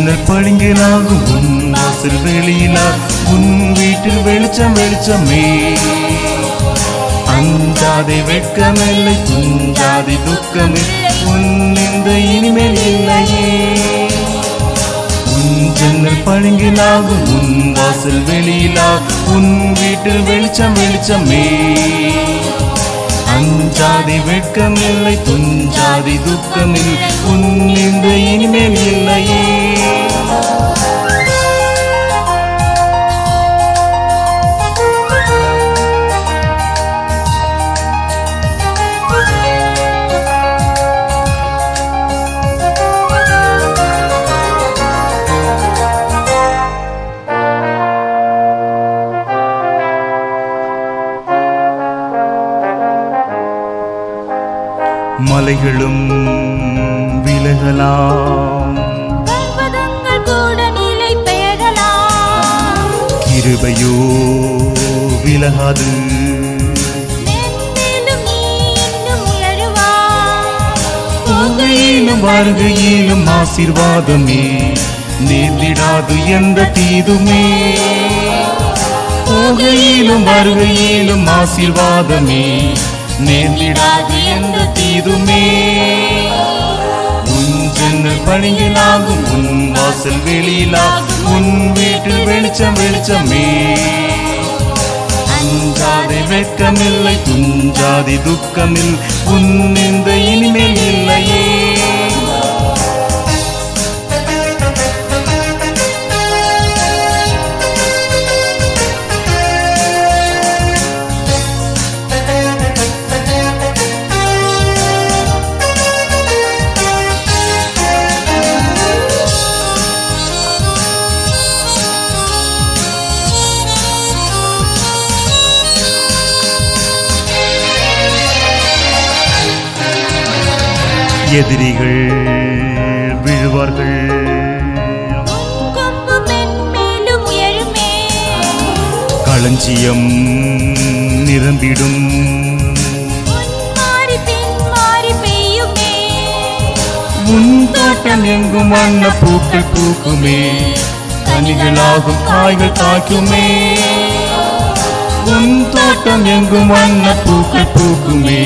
ஜன்னல் பளிங்கிலாகும் உன் வாசல் வெளியிலா உன் வீட்டில் வெளிச்சம் வெளிச்சமே. அஞ்சாதே வெட்கமில்லை துஞ்சாதே துக்கமில்லை உன் இந்த இனிமேல் இல்லையே. உன் ஜன்னல் பளிங்கிலாகும் உன் வாசல் வெளியிலா உன் வீட்டில் வெளிச்சம் வெளிச்சமே. அஞ்சாதி வெட்கமில்லை துஞ்சாதி துக்கமில்லை உன் இந்த இனிமேல் இல்லையே. மலைகளும் விலகலாம் பர்வதங்கள் கூட நிலை பெயரலாம். கிருபையோ விலகாது மென்மேலும் நீ இன்னும் உயருவாய். போகையிலும் வருகையிலும் ஆசீர்வாதமே நேர்ந்திடாது எந்த தீதுமே. போகையிலும் வருகையிலும் ஆசீர்வாதமே நேர்ந்திடாது எந்த தீதுமே. உன் ஜன்னல் பளிங்கிலாகும் உன் வாசல் வெளியிலாகும் உன் வீட்டில் வெளிச்சம் வெளிச்சமே. அஞ்சாதே வெட்கமில்லை துஞ்சாதே துக்கமில் உன் இந்த இனிமேல் இல்லையே. எதிரிகள் விழுவார்கள் கொம்பு மென்மேலும் உயருமே. களஞ்சியம் நிரம்பிடும் முன் மாறி பின் மாறி பெய்யுமே. உன் தோட்டம் எங்கும் வண்ண பூக்கள் பூக்குமே. கனிகளாகும் காய்கள் காய்க்குமே. உன் தோட்டம் எங்கும் வண்ண பூக்கள் பூக்குமே.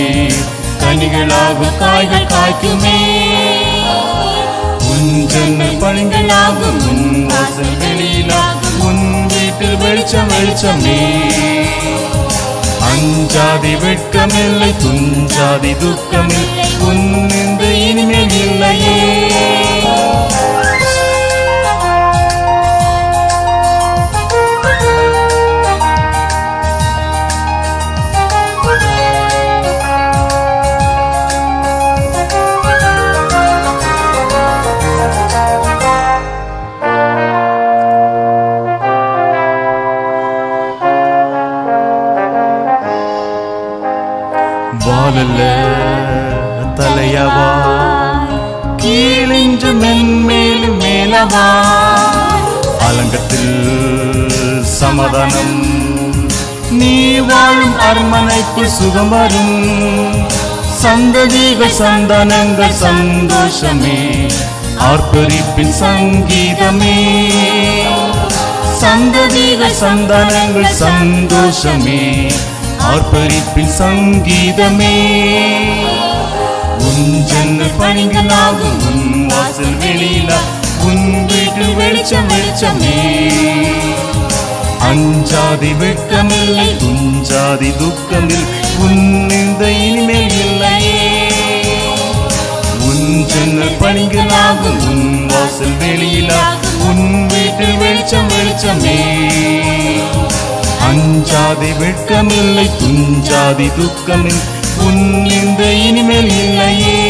கனிகளாகும் காய்கள் காய்க்குமே. உன் ஜன்னல் பளிங்கிலாகும் உன் வாசல் வெளியிலாகும் உன் வீட்டில் வெளிச்சம் வெளிச்சமே. அஞ்சாதி வெட்கமில்லை துஞ்சாதி துக்கமில்லை உன் இந்த இனிமேல் இல்லையே. வாழல்ல தலையவா கீழின்று மென்மேலும் மேலவா. அலங்கத்தில் சமாதானம் நீ வாழும் அரண்மனைக்குள் சுகம் வரும். சந்ததிகள் சந்தானங்கள் சந்தோஷமே ஆர்ப்பரிப்பின் சங்கீதமே. சந்ததிகள் சந்தானங்கள் சந்தோஷமே ஆர்ப்பரிப்பின் சங்கீதமே. உன் ஜன்னல் பளிங்கிலாகும் உன் வாசல் வெளியிலா உன் வீட்டில் வெளிச்சம் வெளிச்சமே. அஞ்சாதி வெட்கமில்லை துஞ்சாதி துக்கமில் உன் இந்த இனிமேல் இல்லையே. உன் ஜன்னல் பளிங்கிலாகும் உன் வாசல் வெளியிலா உன் வீட்டில் வெளிச்சம் வெளிச்சமே. அஞ்சாதி வெட்கமில்லை துஞ்சாதி துக்கமில் உன் இந்த இனிமேல் இல்லையே.